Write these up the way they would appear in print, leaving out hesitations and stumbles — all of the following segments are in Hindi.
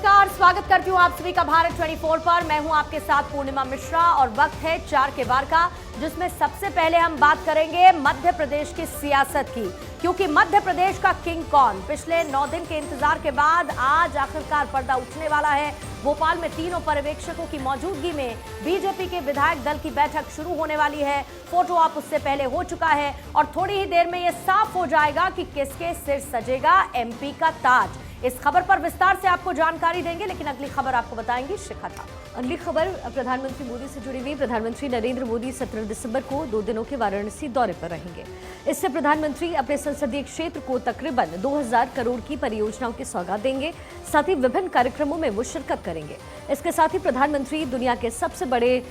नमस्कार, स्वागत करती हूँ आप सभी का भारत 24 पर। मैं हूँ आपके साथ पूर्णिमा मिश्रा और वक्त है 4 के वार का, जिसमें सबसे पहले हम बात करेंगे मध्य प्रदेश की सियासत की, क्योंकि मध्य प्रदेश का किंग कौन। पिछले 9 दिन के इंतजार के बाद आज आखिरकार पर्दा उठने वाला है। भोपाल में तीनों पर्यवेक्षकों की मौजूदगी में बीजेपी के विधायक दल की बैठक शुरू होने वाली है। फोटो आप उससे पहले हो चुका है और थोड़ी ही देर में यह साफ हो जाएगा कि किसके सिर सजेगा एमपी का ताज। इस खबर पर विस्तार से आपको जानकारी देंगे, लेकिन अगली खबर आपको बताएंगी शिखा था। अगली खबर प्रधानमंत्री मोदी से जुड़ी हुई। प्रधानमंत्री नरेंद्र मोदी 17 दिसंबर को 2 दिनों के वाराणसी दौरे पर रहेंगे। इससे प्रधानमंत्री अपने संसदीय क्षेत्र को तकरीबन 2000 करोड़ की परियोजनाओं की सौगात देंगे। साथ ही विभिन्न कार्यक्रमों में वो शिरकत करेंगे। इसके साथ ही प्रधानमंत्री दुनिया के सबसे बड़े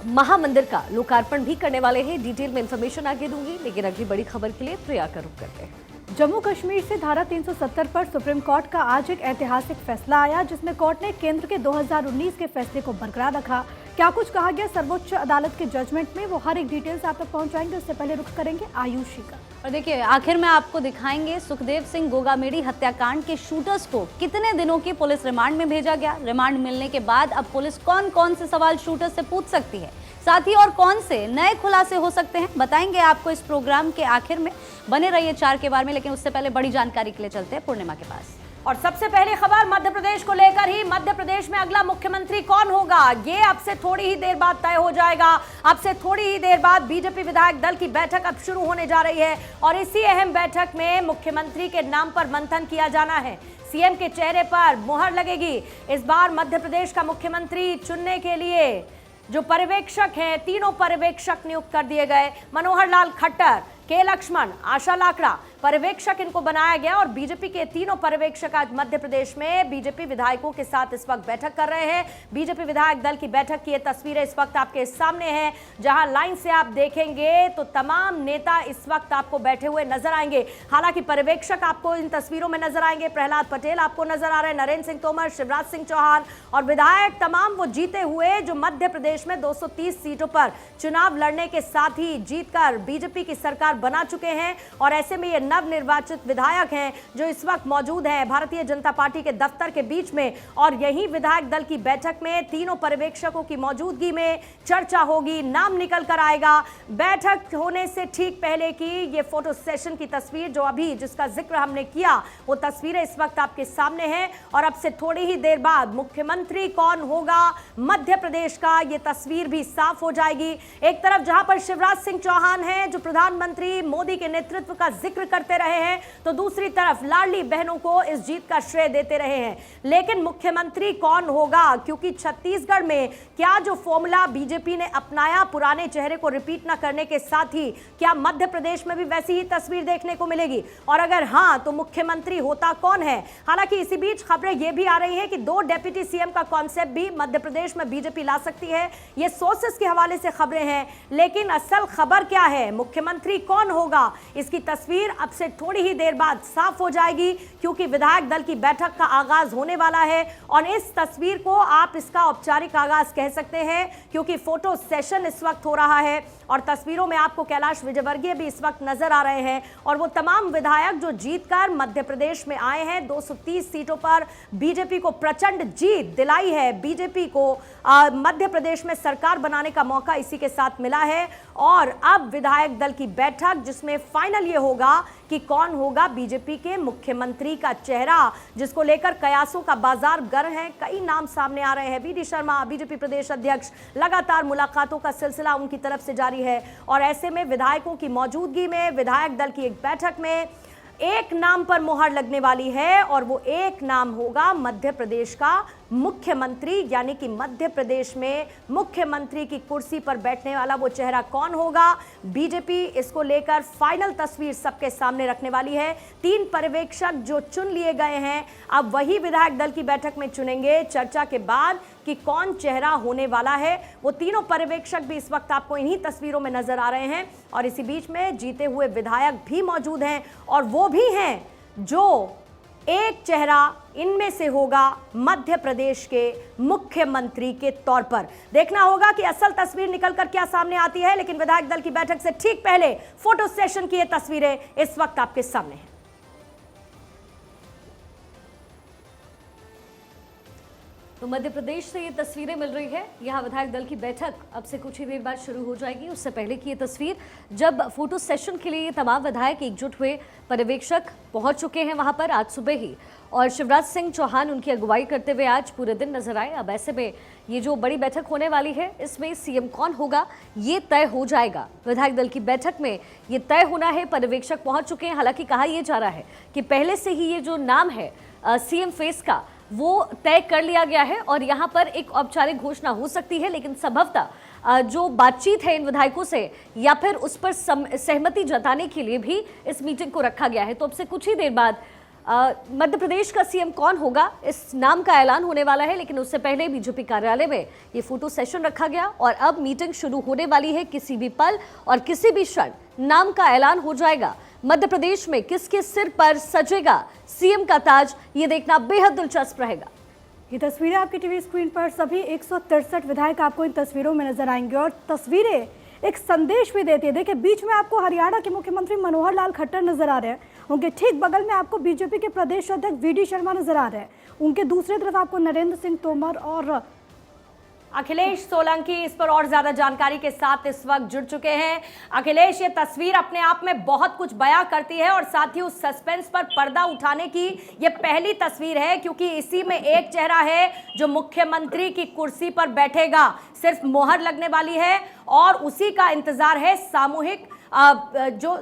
महामंदिर का लोकार्पण भी करने वाले हैं। डिटेल में इंफॉर्मेशन आगे दूंगी, लेकिन अगली बड़ी खबर के लिए प्रिया का रुख करते हैं। जम्मू कश्मीर से धारा 370 पर सुप्रीम कोर्ट का आज एक ऐतिहासिक फैसला आया, जिसमें कोर्ट ने केंद्र के 2019 के फैसले को बरकरार रखा। क्या कुछ कहा गया सर्वोच्च अदालत के जजमेंट में, वो हर एक डिटेल्स आप तक पहुंचाएंगे। उससे पहले रुख करेंगे आयुषी का। और देखिए, आखिर में आपको दिखाएंगे सुखदेव सिंह गोगामेडी हत्याकांड के शूटर्स को कितने दिनों की पुलिस रिमांड में भेजा गया। रिमांड मिलने के बाद अब पुलिस कौन कौन से सवाल शूटर्स से पूछ सकती है, साथ ही और कौन से नए खुलासे हो सकते हैं, बताएंगे आपको इस प्रोग्राम के आखिर में। बने रहिए 4 के वार में, लेकिन उससे पहले बड़ी जानकारी के लिए चलते हैं पूर्णिमा के पास। और सबसे पहले खबर मध्य प्रदेश को लेकर ही। मध्य प्रदेश में अगला मुख्यमंत्री कौन होगा, ये अब से थोड़ी ही देर बाद तय हो जाएगा। अब से थोड़ी ही देर बाद बीजेपी विधायक दल की बैठक अब शुरू होने जा रही है और इसी अहम बैठक में मुख्यमंत्री के नाम पर मंथन किया जाना है। सीएम के चेहरे पर मुहर लगेगी। इस बार मध्य प्रदेश का मुख्यमंत्री चुनने के लिए जो पर्यवेक्षक हैं, तीनों पर्यवेक्षक नियुक्त कर दिए गए। मनोहर लाल खट्टर, के लक्ष्मण, आशा लाकड़ा पर्यवेक्षक इनको बनाया गया और बीजेपी के तीनों पर्यवेक्षक आज मध्य प्रदेश में बीजेपी विधायकों के साथ इस वक्त बैठक कर रहे हैं। बीजेपी विधायक दल की बैठक की ये तस्वीरें इस वक्त आपके सामने हैं, जहां लाइन से आप देखेंगे तो तमाम नेता इस वक्त आपको बैठे हुए नजर आएंगे। हालांकि पर्यवेक्षक आपको इन तस्वीरों में नजर आएंगे। प्रहलाद पटेल आपको नजर आ रहे हैं, नरेंद्र सिंह तोमर, शिवराज सिंह चौहान और विधायक तमाम वो जीते हुए जो मध्य प्रदेश में 230 सीटों पर चुनाव लड़ने के साथ ही जीतकर बीजेपी की सरकार बना चुके हैं। और ऐसे में ये नवनिर्वाचित विधायक हैं जो इस वक्त मौजूद हैं भारतीय जनता पार्टी के दफ्तर के बीच में। और यही विधायक दल की बैठक में तीनों पर्यवेक्षकों की मौजूदगी में चर्चा होगी, नाम निकल कर आएगा। बैठक होने से ठीक पहले की ये फोटो सेशन की तस्वीर जो अभी जिसका जिक्र हमने किया, वो तस्वीरें इस वक्त आपके सामने हैं। और अब से थोड़ी ही देर बाद मुख्यमंत्री कौन होगा मध्य प्रदेश का, ये तस्वीर भी साफ हो जाएगी। एक तरफ जहां पर शिवराज सिंह चौहान हैं जो प्रधानमंत्री मोदी के नेतृत्व का जिक्र करते रहे हैं, तो दूसरी तरफ लाडली बहनों को इस जीत का श्रेय देते रहे हैं। लेकिन मुख्यमंत्री कौन होगा, क्योंकि छत्तीसगढ़ में क्या जो फॉर्मूला बीजेपी ने अपनाया पुराने चेहरे को रिपीट न करने के साथ ही, क्या मध्य प्रदेश में भी वैसी ही तस्वीर देखने को मिलेगी, और अगर हां तो मुख्यमंत्री होता कौन है। हालांकि इसी बीच खबरें यह भी आ रही है कि 2 डेप्यूटी सीएम का कॉन्सेप्ट भी मध्य प्रदेश में बीजेपी ला सकती है। ये सोर्सेस के हवाले से खबरें हैं, लेकिन असल खबर क्या है, मुख्यमंत्री कौन होगा, इसकी तस्वीर अब से थोड़ी ही देर बाद साफ हो जाएगी, क्योंकि विधायक दल की बैठक का आगाज होने वाला है। और इस तस्वीर को आप इसका औपचारिक आगाज कह सकते हैं, क्योंकि फोटो सेशन इस वक्त हो रहा है और तस्वीरों में आपको कैलाश विजयवर्गीय भी इस वक्त नजर आ रहे हैं। और वो तमाम विधायक जो जीतकर मध्य प्रदेश में आए हैं, 230 सीटों पर बीजेपी को प्रचंड जीत दिलाई है। बीजेपी को मध्य प्रदेश में सरकार बनाने का मौका इसी के साथ मिला है। और अब विधायक दल की बैठक, जिसमें फाइनल ये होगा कि कौन होगा बीजेपी के मुख्यमंत्री का चेहरा, जिसको लेकर कयासों का बाजार गर्म है। कई नाम सामने आ रहे हैं। वी.डी. शर्मा बीजेपी प्रदेश अध्यक्ष, लगातार मुलाकातों का सिलसिला उनकी तरफ से जारी है। और ऐसे में विधायकों की मौजूदगी में विधायक दल की एक बैठक में एक नाम पर मुहर लगने वाली है, और वो एक नाम होगा मध्य प्रदेश का मुख्यमंत्री। यानी कि मध्य प्रदेश में मुख्यमंत्री की कुर्सी पर बैठने वाला वो चेहरा कौन होगा, बीजेपी इसको लेकर फाइनल तस्वीर सबके सामने रखने वाली है। 3 पर्यवेक्षक जो चुन लिए गए हैं, अब वही विधायक दल की बैठक में चुनेंगे चर्चा के बाद कि कौन चेहरा होने वाला है। वो तीनों पर्यवेक्षक भी इस वक्त आपको इन्हीं तस्वीरों में नजर आ रहे हैं। और इसी बीच में जीते हुए विधायक भी मौजूद हैं, और वो भी हैं जो एक चेहरा इनमें से होगा मध्य प्रदेश के मुख्यमंत्री के तौर पर। देखना होगा कि असल तस्वीर निकलकर क्या सामने आती है, लेकिन विधायक दल की बैठक से ठीक पहले फोटो सेशन की ये तस्वीरें इस वक्त आपके सामने हैं। तो मध्य प्रदेश से ये तस्वीरें मिल रही है। यहाँ विधायक दल की बैठक अब से कुछ ही देर बाद शुरू हो जाएगी। उससे पहले की ये तस्वीर जब फोटो सेशन के लिए ये तमाम विधायक एकजुट हुए, पर्यवेक्षक पहुंच चुके हैं वहां पर आज सुबह ही, और शिवराज सिंह चौहान उनकी अगुवाई करते हुए आज पूरे दिन नजर आए। अब ऐसे में ये जो बड़ी बैठक होने वाली है, इसमें सीएम कौन होगा ये तय हो जाएगा। विधायक दल की बैठक में ये तय होना है। पर्यवेक्षक पहुंच चुके हैं। हालांकि कहा यह जा रहा है कि पहले से ही ये जो नाम है सीएम फेस का, वो तय कर लिया गया है और यहाँ पर एक औपचारिक घोषणा हो सकती है, लेकिन संभवतः जो बातचीत है इन विधायकों से या फिर उस पर सहमति जताने के लिए भी इस मीटिंग को रखा गया है। तो अब से कुछ ही देर बाद मध्य प्रदेश का सीएम कौन होगा इस नाम का ऐलान होने वाला है। लेकिन उससे पहले बीजेपी कार्यालय में ये फोटो सेशन रखा गया और अब मीटिंग शुरू होने वाली है। किसी भी पल और किसी भी क्षण नाम का ऐलान हो जाएगा। मध्य प्रदेश में किसके सिर पर सजेगा सीएम का ताज, ये देखना बेहद दिलचस्प रहेगा। ये तस्वीरें आपकी टीवी स्क्रीन पर सभी 163 विधायक आपको इन तस्वीरों में नजर आएंगे और तस्वीरें एक संदेश भी देती है। देखिए, बीच में आपको हरियाणा के मुख्यमंत्री मनोहर लाल खट्टर नजर आ रहे हैं। उनके ठीक बगल में आपको बीजेपी के प्रदेश अध्यक्ष वी.डी. शर्मा नजर आ रहे हैं। उनके दूसरी तरफ आपको नरेंद्र सिंह तोमर और अखिलेश सोलंकी इस पर और ज्यादा जानकारी के साथ इस वक्त जुड़ चुके हैं। अखिलेश, ये तस्वीर अपने आप में बहुत कुछ बयां करती है और साथ ही उस सस्पेंस पर पर्दा उठाने की ये पहली तस्वीर है, क्योंकि इसी में एक चेहरा है जो मुख्यमंत्री की कुर्सी पर बैठेगा। सिर्फ मोहर लगने वाली है और उसी का इंतजार है। सामूहिक जो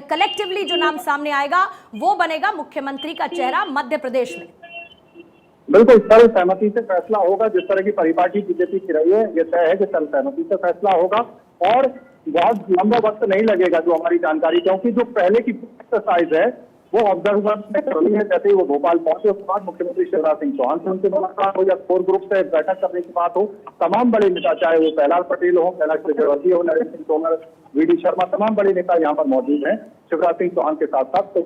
कलेक्टिवली जो नाम सामने आएगा वो बनेगा मुख्यमंत्री का चेहरा मध्य प्रदेश में। बिल्कुल सर्वसहमति से फैसला होगा। जिस तरह की परिपाटी बीजेपी की रही है, ये तय है कि सर्वसहमति से फैसला होगा और बहुत लंबा वक्त नहीं लगेगा, जो हमारी जानकारी, क्योंकि जो पहले की एक्सरसाइज है वो ऑब्जर्वर में कर रही है। जैसे ही वो भोपाल पहुंचे उसके बाद मुख्यमंत्री शिवराज सिंह चौहान से उनसे मुलाकात हो या कोर ग्रुप से बैठक करने की बात हो, तमाम बड़े नेता, चाहे वो प्रहलाद पटेल हो, कैलाश विजयवर्गीय हो, नरेंद्र सिंह तोमर, वी.डी. शर्मा, तमाम बड़े नेता यहाँ पर मौजूद हैं शिवराज सिंह चौहान के साथ साथ। तो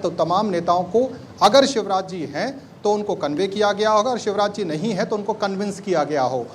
तमाम नेताओं को अगर शिवराज जी हैं तो उनको कन्वे किया गया होगा और शिवराज जी नहीं है तो उनको कन्विंस किया गया हो।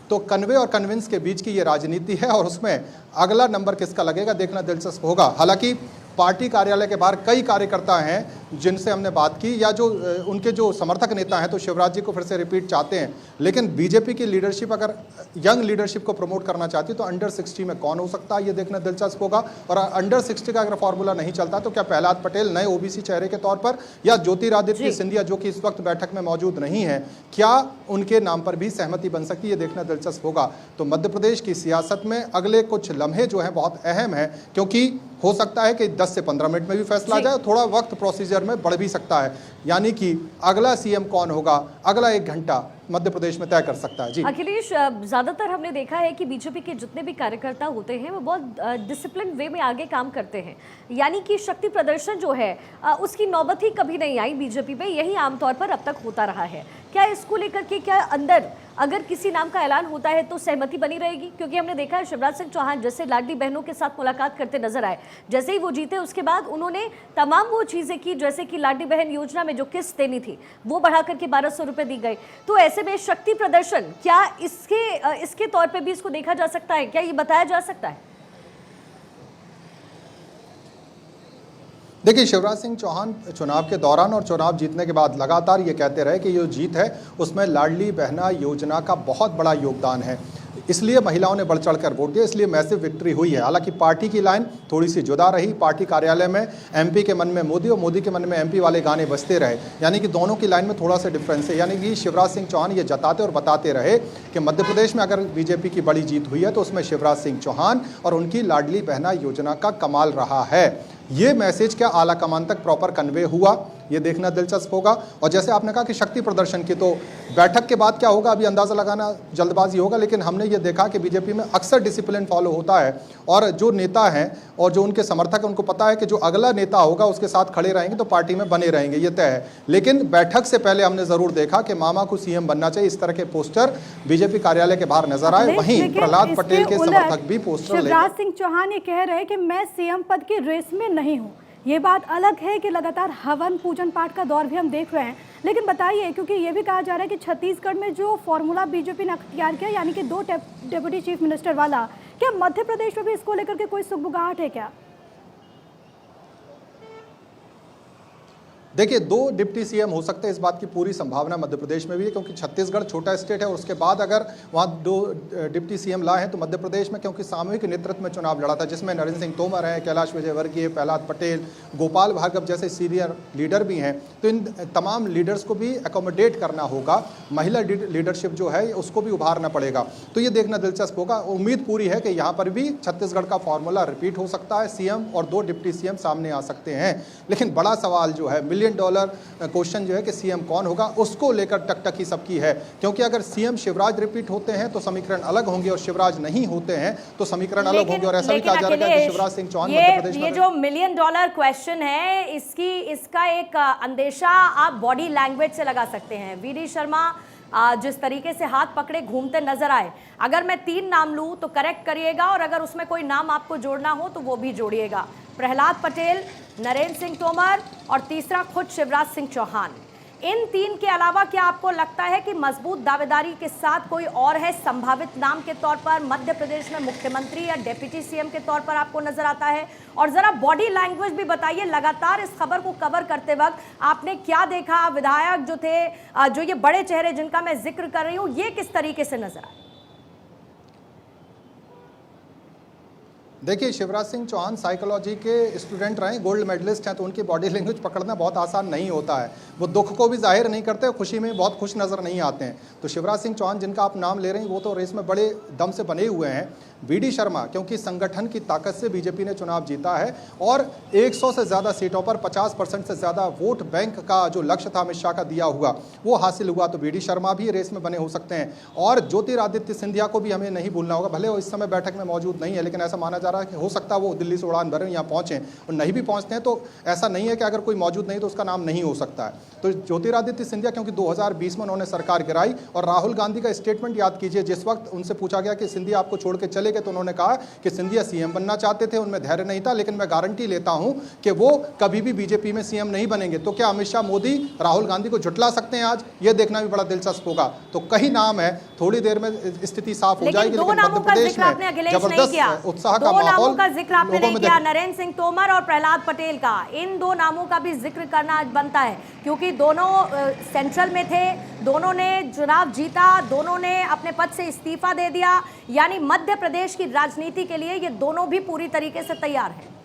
तो कन्वे और कन्विंस के बीच की ये राजनीति है और उसमें अगला नंबर किसका लगेगा देखना दिलचस्प होगा। हालांकि पार्टी कार्यालय के बाहर कई कार्यकर्ता हैं जिनसे हमने बात की, या जो उनके जो समर्थक नेता हैं तो शिवराज जी को फिर से रिपीट चाहते हैं। लेकिन बीजेपी की लीडरशिप अगर यंग लीडरशिप को प्रमोट करना चाहती है तो अंडर 60 में कौन हो सकता है ये देखना दिलचस्प होगा। और अंडर 60 का अगर फॉर्मूला नहीं चलता तो क्या प्रहलाद पटेल नए ओबीसी चेहरे के तौर पर, या ज्योतिरादित्य सिंधिया जो कि इस वक्त बैठक में मौजूद नहीं है, क्या उनके नाम पर भी सहमति बन सकती है, ये देखना दिलचस्प होगा। तो मध्य प्रदेश की सियासत में अगले कुछ लम्हे जो हैं बहुत अहम है, क्योंकि हो सकता है कि 10 से 15 मिनट में भी फैसला आ जाए, थोड़ा वक्त प्रोसीजर में बढ़ भी सकता है। यानी कि अगला सीएम कौन होगा अगला 1 घंटा मध्य प्रदेश में तय कर सकता है। जी अखिलेश, ज्यादातर हमने देखा है कि बीजेपी के जितने भी कार्यकर्ता होते हैं वो बहुत डिसिप्लिन वे में आगे काम करते हैं, यानी कि शक्ति प्रदर्शन जो है उसकी नौबत ही कभी नहीं आई बीजेपी में, यही आमतौर पर अब तक होता रहा है। क्या इसको लेकर के क्या अंदर अगर किसी नाम का ऐलान होता है तो सहमति बनी रहेगी? क्योंकि हमने देखा है शिवराज सिंह चौहान जैसे लाडली बहनों के साथ मुलाकात करते नजर आए, जैसे ही वो जीते उसके बाद उन्होंने तमाम वो चीजें की, जैसे कि लाडली बहन योजना में जो किस्त देनी थी वो बढ़ा करके 1200 रुपए दी गई। तो ऐसे में शक्ति प्रदर्शन क्या इसके तौर पे भी इसको देखा जा सकता है, क्या ये बताया जा सकता है? देखिए, शिवराज सिंह चौहान चुनाव के दौरान और चुनाव जीतने के बाद लगातार ये कहते रहे कि ये जीत है उसमें लाडली बहना योजना का बहुत बड़ा योगदान है, इसलिए महिलाओं ने बढ़ चढ़कर वोट दिया, इसलिए मैसिव विक्ट्री हुई है। हालांकि पार्टी की लाइन थोड़ी सी जुदा रही। पार्टी कार्यालय में एमपी के मन में मोदी और मोदी के मन में एमपी वाले गाने बजते रहे, यानी कि दोनों की लाइन में थोड़ा सा डिफरेंस है। यानी कि शिवराज सिंह चौहान ये जताते और बताते रहे कि मध्य प्रदेश में अगर बीजेपी की बड़ी जीत हुई है तो उसमें शिवराज सिंह चौहान और उनकी लाडली बहना योजना का कमाल रहा है। ये मैसेज क्या आला कमान तक प्रॉपर कन्वे हुआ, ये देखना दिलचस्प होगा। और जैसे आपने कहा कि शक्ति प्रदर्शन की, तो बैठक के बाद क्या होगा अभी अंदाज़ा लगाना जल्दबाजी होगा, लेकिन हमने ये देखा कि बीजेपी में अक्सर डिसिप्लिन फॉलो होता है और जो नेता हैं और जो उनके समर्थक हैं उनको पता है कि जो अगला नेता होगा उसके साथ खड़े रहेंगे तो पार्टी में बने रहेंगे, ये तय है। लेकिन बैठक से पहले हमने ज़रूर देखा कि मामा को सीएम बनना चाहिए, इस तरह के पोस्टर बीजेपी कार्यालय के बाहर नजर आए। वहीं प्रहलाद पटेल के समर्थक भी पोस्टर शिवराज सिंह चौहान ये कह रहे हैं कि मैं सीएम पद की रेस में नहीं हूँ। ये बात अलग है कि लगातार हवन पूजन पाठ का दौर भी हम देख रहे हैं, लेकिन बताइए, क्योंकि ये भी कहा जा रहा है कि छत्तीसगढ़ में जो फॉर्मूला बीजेपी ने अख्तियार किया, यानी कि 2 डेप्यूटी चीफ मिनिस्टर वाला, क्या मध्य प्रदेश में भी इसको लेकर के कोई सुगबुगाहट है क्या? देखिए, 2 डिप्टी सीएम हो सकते हैं, इस बात की पूरी संभावना मध्य प्रदेश में भी है, क्योंकि छत्तीसगढ़ छोटा स्टेट है और उसके बाद अगर वहाँ 2 डिप्टी सीएम लाए हैं तो मध्य प्रदेश में, क्योंकि सामूहिक नेतृत्व में चुनाव लड़ा था जिसमें नरेंद्र सिंह तोमर हैं, कैलाश विजयवर्गीय, प्रहलाद पटेल, गोपाल भार्गव जैसे सीनियर लीडर भी हैं, तो इन तमाम लीडर्स को भी एकोमोडेट करना होगा। महिला लीडरशिप जो है उसको भी उभारना पड़ेगा, तो ये देखना दिलचस्प होगा। उम्मीद पूरी है कि यहाँ पर भी छत्तीसगढ़ का फॉर्मूला रिपीट हो सकता है, सीएम और 2 डिप्टी सीएम सामने आ सकते हैं। लेकिन बड़ा सवाल जो है, $1 मिलियन क्वेश्चन जो है कि सीएम कौन होगा, उसको लेकर टकटकी सबकी है, क्योंकि अगर सीएम शिवराज रिपीट होते हैं तो समीकरण अलग होंगे और शिवराज नहीं होते हैं तो समीकरण अलग होंगे। और ऐसा भी कहा जा रहा है कि शिवराज सिंह चौहान मध्य प्रदेश में, ये जो $1 मिलियन क्वेश्चन है, इसका एक अंदेशा आप बॉडी लैंग्वेज से लगा सकते हैं। वीडी शर्मा जिस तरीके से हाथ पकड़े घूमते नजर आए, अगर मैं 3 नाम लूं तो करेक्ट करिएगा, और अगर उसमें कोई नाम आपको जोड़ना हो तो वो भी जोड़िएगा। प्रहलाद पटेल, नरेंद्र सिंह तोमर और तीसरा खुद शिवराज सिंह चौहान। इन 3 के अलावा क्या आपको लगता है कि मजबूत दावेदारी के साथ कोई और है संभावित नाम के तौर पर मध्य प्रदेश में मुख्यमंत्री या डिप्टी सीएम के तौर पर आपको नजर आता है? और जरा बॉडी लैंग्वेज भी बताइए, लगातार इस खबर को कवर करते वक्त आपने क्या देखा? विधायक जो थे, जो ये बड़े चेहरे जिनका मैं जिक्र कर रही हूं, ये किस तरीके से नजर आए? देखिए, शिवराज सिंह चौहान साइकोलॉजी के स्टूडेंट रहे, गोल्ड मेडलिस्ट हैं, तो उनकी बॉडी लैंग्वेज पकड़ना बहुत आसान नहीं होता है। वो दुख को भी जाहिर नहीं करते, खुशी में बहुत खुश नज़र नहीं आते हैं। तो शिवराज सिंह चौहान जिनका आप नाम ले रहे हैं वो तो रेस में बड़े दम से बने हुए हैं। वीडी शर्मा, क्योंकि संगठन की ताकत से बीजेपी ने चुनाव जीता है और 100 से ज़्यादा सीटों पर 50% से ज़्यादा वोट बैंक का जो लक्ष्य था अमित शाह का दिया हुआ वो हासिल हुआ, तो वीडी शर्मा भी रेस में बने हो सकते हैं। और ज्योतिरादित्य सिंधिया को भी हमें नहीं भूलना होगा, भले वो इस समय बैठक में मौजूद नहीं है, लेकिन ऐसा माना जा रहा है कि हो सकता है वो दिल्ली से उड़ान भरें, यहाँ पहुँचें, और नहीं भी पहुँचते हैं तो ऐसा नहीं है कि अगर कोई मौजूद नहीं तो उसका नाम नहीं हो सकता है। तो ज्योतिरादित्य सिंधिया, क्योंकि 2020 में उन्होंने सरकार गिराई, और राहुल गांधी का स्टेटमेंट याद कीजिए, जिस वक्त उनसे पूछा गया कि सिंधिया आपको छोड़ के चले गए, तो उन्होंने कहा कि सिंधिया सीएम बनना चाहते थे, उनमें धैर्य नहीं था, लेकिन मैं गारंटी लेता हूं कि वो कभी भी बीजेपी में सीएम नहीं बनेंगे। तो क्या अमित शाह, मोदी राहुल गांधी को झुटला सकते हैं आज? ये देखना भी बड़ा दिलचस्प होगा। तो कई नाम है, थोड़ी देर में स्थिति साफ हो जाएगी, लेकिन मध्य प्रदेश में जबरदस्त उत्साह का माहौल लोगों में। नरेंद्र सिंह तोमर और प्रहलाद पटेल का, इन 2 नामों का भी जिक्र करना आज बनता है, क्योंकि दोनों सेंट्रल में थे, दोनों ने चुनाव जीता, दोनों ने अपने पद से इस्तीफा दे दिया, यानी मध्य प्रदेश की राजनीति के लिए ये दोनों भी पूरी तरीके से तैयार हैं।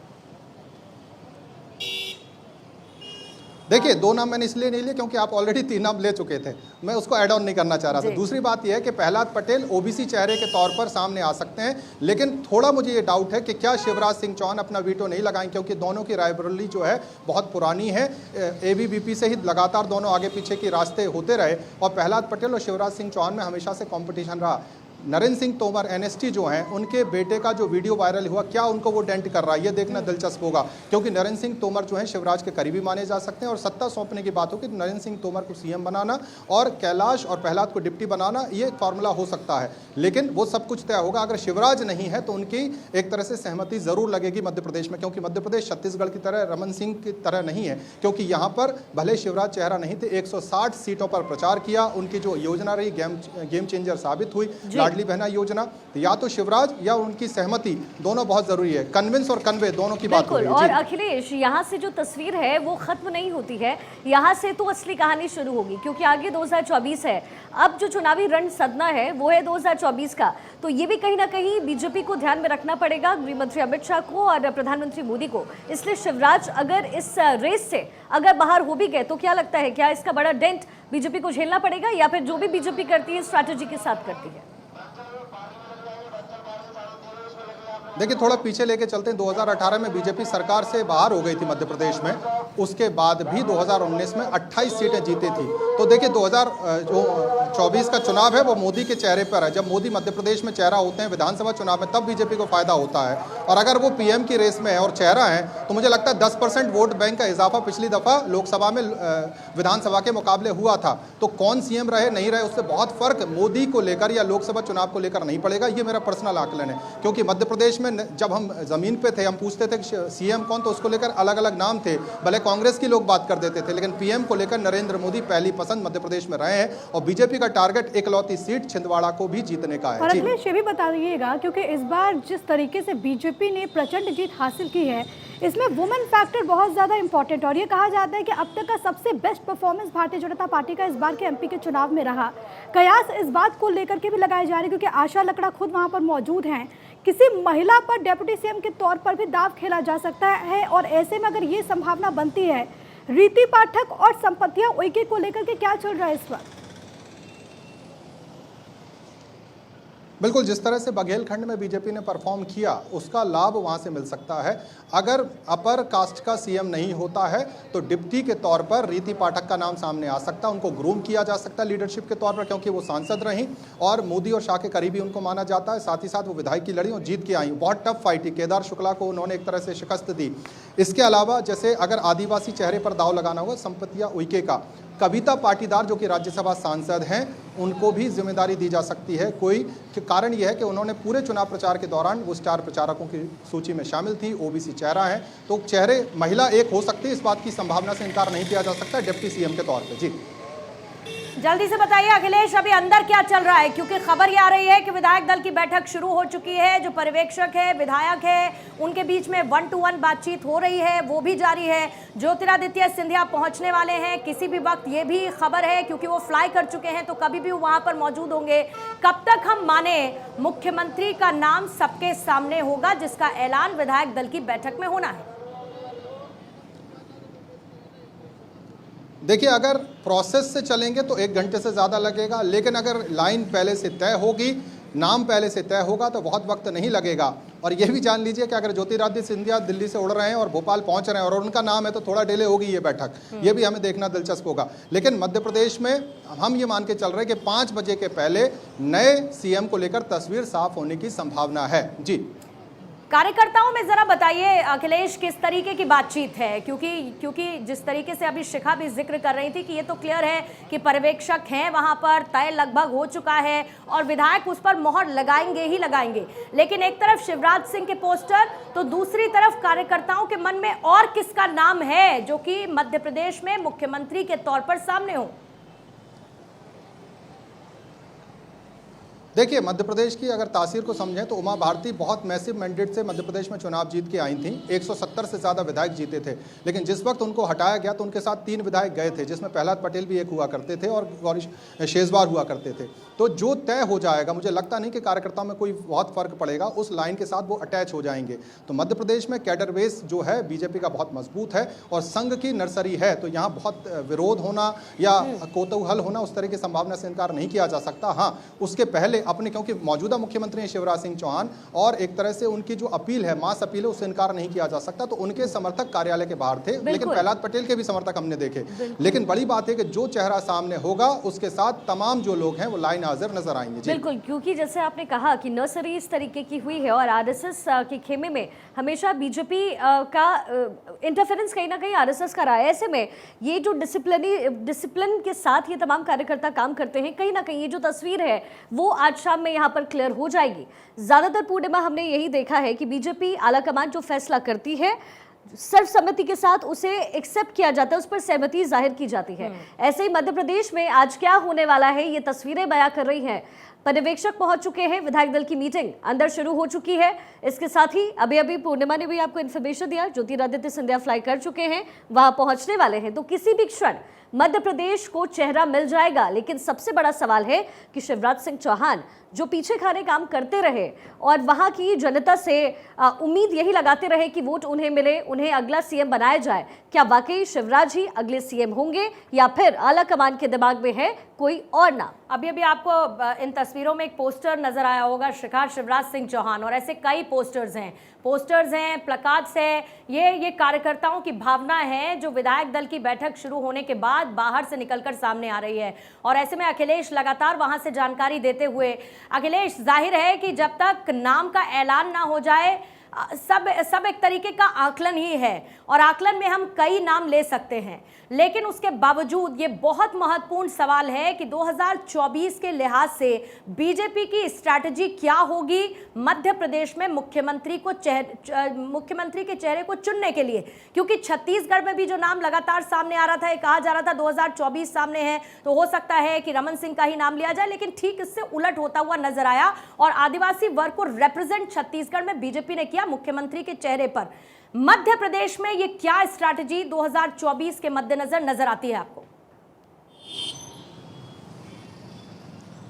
देखिए, 2 नाम मैंने इसलिए नहीं लिए क्योंकि आप ऑलरेडी 3 नाम ले चुके थे, मैं उसको ऐड ऑन नहीं करना चाह रहा था। दूसरी बात यह है कि प्रहलाद पटेल ओबीसी चेहरे के तौर पर सामने आ सकते हैं, लेकिन थोड़ा मुझे ये डाउट है कि क्या शिवराज सिंह चौहान अपना वीटो नहीं लगाएं, क्योंकि दोनों की राइवलरी जो है बहुत पुरानी है। एबीवीपी से ही लगातार दोनों आगे पीछे के रास्ते होते रहे, और प्रहलाद पटेल और शिवराज सिंह चौहान में हमेशा से कॉम्पिटिशन रहा। नरेंद्र सिंह तोमर एनएसटी जो हैं, उनके बेटे का जो वीडियो वायरल हुआ, क्या उनको वो डेंट कर रहा है, ये देखना दिलचस्प होगा, क्योंकि नरेंद्र सिंह तोमर जो हैं शिवराज के करीबी माने जा सकते हैं। और सत्ता सौंपने की बात हो कि नरेंद्र सिंह तोमर को सीएम बनाना और कैलाश और प्रहलाद को डिप्टी बनाना, ये फॉर्मूला हो सकता है, लेकिन वो सब कुछ तय होगा। अगर शिवराज नहीं है तो उनकी एक तरह से सहमति जरूर लगेगी मध्य प्रदेश में, क्योंकि मध्य प्रदेश छत्तीसगढ़ की तरह रमन सिंह की तरह नहीं है, क्योंकि यहाँ पर भले शिवराज चेहरा नहीं थे, 160 सीटों पर प्रचार किया, उनकी जो योजना रही गेम चेंजर साबित हुई, लाडली बहना योजना। या तो शिवराज या उनकी सहमति, दोनों बहुत जरूरी है। कन्विंस और कन्वे दोनों की बात हो रही है। और अखिलेश, यहाँ से जो तस्वीर है वो खत्म नहीं होती है, यहाँ से तो असली कहानी शुरू होगी, क्योंकि आगे 2024 है। अब जो चुनावी रण सदना है वो है 2024 का, तो ये भी कहीं ना कहीं बीजेपी को ध्यान में रखना पड़ेगा, गृह मंत्री अमित शाह को और प्रधानमंत्री मोदी को। इसलिए शिवराज अगर इस रेस से अगर बाहर हो भी गए तो क्या लगता है, क्या इसका बड़ा डेंट बीजेपी को झेलना पड़ेगा, या फिर जो भी बीजेपी करती है स्ट्रैटेजी के साथ करती है? देखिए, थोड़ा पीछे लेके चलते हैं। 2018 में बीजेपी सरकार से बाहर हो गई थी मध्य प्रदेश में, उसके बाद भी 2019 में 28 सीटें जीती थी। तो देखिए, 2024 का चुनाव है वो मोदी के चेहरे पर है। जब मोदी मध्य प्रदेश में चेहरा होते हैं विधानसभा चुनाव में, तब बीजेपी को फायदा होता है। और अगर वो पीएम की रेस में है और चेहरा है, तो मुझे लगता है 10% वोट बैंक का इजाफा पिछली दफा लोकसभा में विधानसभा के मुकाबले हुआ था। तो कौन सीएम रहे नहीं रहे, उससे बहुत फर्क मोदी को लेकर या लोकसभा चुनाव को लेकर नहीं पड़ेगा। ये मेरा पर्सनल आकलन है, क्योंकि मध्य प्रदेश में जब हम जमीन पे थे, हम पूछते थे कि सीएम कौन, तो उसको लेकर अलग अलग नाम थे। भले कांग्रेस की लोग बात कर देते थे, लेकिन पीएम को लेकर नरेंद्र मोदी पहली पसंद मध्य प्रदेश में रहे हैं। और बीजेपी का टारगेट इकलौती सीट छिंदवाड़ा को भी जीतने का है। और अखिलेश, ये भी बता दीजिएगा, क्योंकि इस बार जिस तरीके से बीजेपी ने प्रचंड जीत हासिल की है, इसमें वुमेन फैक्टर बहुत ज़्यादा इंपॉर्टेंट है और ये कहा जाता है कि अब तक का सबसे best performance Bharatiya Janata party का इस बार के एमपी के चुनाव में रहा। कयास इस बात को लेकर के भी लगाए जा रहे हैं क्योंकि आशा लकड़ा खुद वहाँ पर मौजूद हैं। किसी महिला पर डेप्यूटी सीएम के तौर पर भी दाव खेला जा सकता है और ऐसे में अगर ये संभावना बनती है, रीति पाठक और संपत्तियां उइके को लेकर के क्या चल रहा है इस वक्त? बिल्कुल, जिस तरह से बघेलखंड में बीजेपी ने परफॉर्म किया उसका लाभ वहां से मिल सकता है। अगर अपर कास्ट का सीएम नहीं होता है तो डिप्टी के तौर पर रीति पाठक का नाम सामने आ सकता है, उनको ग्रूम किया जा सकता है लीडरशिप के तौर पर, क्योंकि वो सांसद रहीं और मोदी और शाह के करीबी उनको माना जाता है। साथ ही साथ वो विधायक की लड़ी और जीत के आई, बहुत टफ फाइट थी। केदार शुक्ला को उन्होंने एक तरह से शिकस्त दी। इसके अलावा जैसे अगर आदिवासी चेहरे पर दाव लगाना होगा, संपत्तियां उइके का, कविता पाटीदार जो कि राज्यसभा सांसद हैं, उनको भी जिम्मेदारी दी जा सकती है। कोई कारण यह है कि उन्होंने पूरे चुनाव प्रचार के दौरान वो स्टार प्रचारकों की सूची में शामिल थी, ओबीसी चेहरा है, तो चेहरे महिला एक हो सकती है, इस बात की संभावना से इनकार नहीं किया जा सकता डिप्टी सीएम के तौर पे। जी जल्दी से बताइए अखिलेश, अभी अंदर क्या चल रहा है, क्योंकि खबर ये आ रही है कि विधायक दल की बैठक शुरू हो चुकी है। जो पर्यवेक्षक है, विधायक है, उनके बीच में 1-to-1 बातचीत हो रही है, वो भी जारी है। ज्योतिरादित्य सिंधिया पहुंचने वाले हैं किसी भी वक्त, ये भी खबर है, क्योंकि वो फ्लाई कर चुके हैं तो कभी भी वहां पर मौजूद होंगे। कब तक हम माने मुख्यमंत्री का नाम सबके सामने होगा जिसका ऐलान विधायक दल की बैठक में होना है? देखिए, अगर प्रोसेस से चलेंगे तो 1 घंटे से ज़्यादा लगेगा, लेकिन अगर लाइन पहले से तय होगी, नाम पहले से तय होगा तो बहुत वक्त नहीं लगेगा। और यह भी जान लीजिए कि अगर ज्योतिरादित्य सिंधिया दिल्ली से उड़ रहे हैं और भोपाल पहुंच रहे हैं और उनका नाम है तो थोड़ा डिले होगी ये बैठक, ये भी हमें देखना दिलचस्प होगा। लेकिन मध्य प्रदेश में हम ये मान के चल रहे हैं कि 5 बजे के पहले नए सीएम को लेकर तस्वीर साफ होने की संभावना है। जी, कार्यकर्ताओं में जरा बताइए अखिलेश, किस तरीके की बातचीत है, क्योंकि जिस तरीके से अभी शिखा भी जिक्र कर रही थी कि ये तो क्लियर है कि पर्यवेक्षक हैं वहां पर, तय लगभग हो चुका है और विधायक उस पर मोहर लगाएंगे ही लगाएंगे, लेकिन एक तरफ शिवराज सिंह के पोस्टर तो दूसरी तरफ कार्यकर्ताओं के मन में और किसका नाम है जो कि मध्य प्रदेश में मुख्यमंत्री के तौर पर सामने हो? देखिए, मध्य प्रदेश की अगर तासीर को समझें तो उमा भारती बहुत मैसिव मैंडेट से मध्य प्रदेश में चुनाव जीत के आई थी। 170 से ज़्यादा विधायक जीते थे, लेकिन जिस वक्त उनको हटाया गया तो उनके साथ 3 विधायक गए थे, जिसमें प्रहलाद पटेल भी एक हुआ करते थे और गौरी शेजवार हुआ करते थे। तो जो तय हो जाएगा, मुझे लगता नहीं कि कार्यकर्ताओं में कोई बहुत फर्क पड़ेगा, उस लाइन के साथ वो अटैच हो जाएंगे। तो मध्य प्रदेश में कैडर बेस जो है बीजेपी का बहुत मजबूत है और संघ की नर्सरी है, तो यहाँ बहुत विरोध होना या कोतूहल होना उस तरह की संभावना से इनकार नहीं किया जा सकता। हाँ, उसके पहले अपने, क्योंकि मौजूदा मुख्यमंत्री हैं शिवराज सिंह चौहान और एक तरह से उनकी जो अपील है, मास अपील है, उससे इनकार नहीं किया जा सकता, तो उनके समर्थक कार्यालय के बाहर थे, लेकिन प्रहलाद पटेल के भी समर्थक हमने देखे। लेकिन बड़ी बात है कि जो चेहरा सामने होगा उसके साथ तमाम जो लोग हैं वो लाइन हाजिर नजर आएंगे। बिल्कुल, क्योंकि जैसे आपने कहा कि नर्सरी इस तरीके की हुई है और आरएसएस के खेमे में हमेशा बीजेपी का इंटरफेरेंस कहीं ना कहीं आरएसएस का रहा है। ऐसे में ये जो डिसिप्लिन के साथ ये तमाम कार्यकर्ता काम करते हैं, कहीं ना कहीं ये जो तस्वीर है वो आज शाम में यहाँ पर क्लियर हो जाएगी। ज्यादातर पूर्णिमा हमने यही देखा है कि बीजेपी आलाकमान जो फैसला करती है सर्वसम्मति के साथ उसे एक्सेप्ट किया जाता है, उस पर सहमति जाहिर की जाती है। ऐसे ही मध्य प्रदेश में आज क्या होने वाला है ये तस्वीरें बयां कर रही हैं। पर्यवेक्षक पहुंच चुके हैं, विधायक दल की मीटिंग अंदर शुरू हो चुकी है। इसके साथ ही अभी पूर्णिमा ने भी आपको इन्फॉर्मेशन दिया, ज्योतिरादित्य सिंधिया फ्लाई कर चुके हैं, वहां पहुंचने वाले हैं, तो किसी भी क्षण मध्य प्रदेश को चेहरा मिल जाएगा। लेकिन सबसे बड़ा सवाल है कि शिवराज सिंह चौहान जो पीछे खाने काम करते रहे और वहां की जनता से उम्मीद यही लगाते रहे कि वोट उन्हें मिले, उन्हें अगला सीएम बनाया जाए, क्या वाकई शिवराज ही अगले सीएम होंगे या फिर आला कमान के दिमाग में है कोई और नाम? अभी आपको इन तस्वीरों में एक पोस्टर नजर आया होगा, शिकार शिवराज सिंह चौहान, और ऐसे कई पोस्टर्स हैं, प्लकार्ड्स हैं। ये कार्यकर्ताओं की भावना है जो विधायक दल की बैठक शुरू होने के बाद बाहर से निकलकर सामने आ रही है। और ऐसे में अखिलेश लगातार वहां से जानकारी देते हुए, अखिलेश, जाहिर है कि जब तक नाम का ऐलान ना हो जाए सब एक तरीके का आकलन ही है और आकलन में हम कई नाम ले सकते हैं, लेकिन उसके बावजूद ये बहुत महत्वपूर्ण सवाल है कि 2024 के लिहाज से बीजेपी की स्ट्रैटेजी क्या होगी मध्य प्रदेश में मुख्यमंत्री के चेहरे को चुनने के लिए। क्योंकि छत्तीसगढ़ में भी जो नाम लगातार सामने आ रहा था, कहा जा रहा था 2024 सामने है तो हो सकता है कि रमन सिंह का ही नाम लिया जाए, लेकिन ठीक इससे उलट होता हुआ नजर आया और आदिवासी वर्ग को रिप्रेजेंट छत्तीसगढ़ में बीजेपी ने किया। दिया मुख्यमंत्री के चेहरे पर। मध्य प्रदेश में ये क्या स्ट्रैटेजी 2024 के मद्देनजर नजर आती है आपको?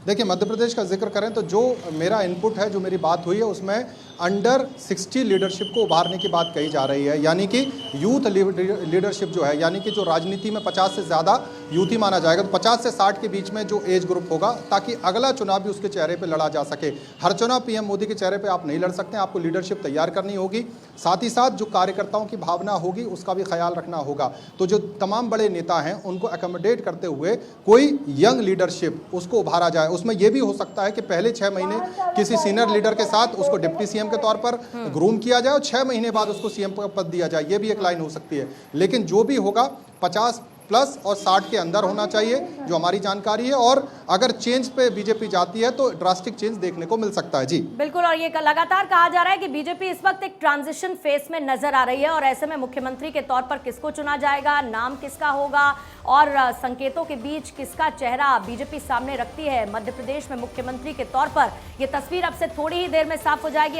देखिए, मध्य प्रदेश का जिक्र करें तो जो मेरा इनपुट है, जो मेरी बात हुई है, उसमें अंडर 60 लीडरशिप को उभारने की बात कही जा रही है। यानी कि यूथ लीडरशिप जो है, यानी कि जो राजनीति में 50 से ज़्यादा यूथ ही माना जाएगा, तो 50 से 60 के बीच में जो एज ग्रुप होगा, ताकि अगला चुनाव भी उसके चेहरे पे लड़ा जा सके। हर चुनाव पीएम मोदी के चेहरे पे आप नहीं लड़ सकते, आपको लीडरशिप तैयार करनी होगी। साथ ही साथ जो कार्यकर्ताओं की भावना होगी उसका भी ख्याल रखना होगा। तो जो तमाम बड़े नेता हैं उनको अकोमोडेट करते हुए कोई यंग लीडरशिप उसको उभारा जाए। उसमें यह भी हो सकता है कि पहले 6 महीने किसी सीनियर लीडर के साथ उसको डिप्टी सीएम के तौर पर ग्रूम किया जाए और 6 महीने बाद उसको सीएम का पद दिया जाए। ये भी एक लाइन हो सकती है। लेकिन जो भी होगा 50 प्लस और 60 के अंदर होना चाहिए, जो हमारी जानकारी है। और अगर चेंज पे बीजेपी जाती है तो ड्रास्टिक चेंज देखने को मिल सकता है। जी बिल्कुल, और ये लगातार कहा जा रहा है कि बीजेपी इस वक्त एक ट्रांजिशन फेज में नजर आ रही है और ऐसे में मुख्यमंत्री के तौर पर किसको चुना जाएगा, नाम किसका होगा और संकेतों के बीच किसका चेहरा बीजेपी सामने रखती है मध्य प्रदेश में मुख्यमंत्री के तौर पर, यह तस्वीर अब से थोड़ी ही देर में साफ हो जाएगी।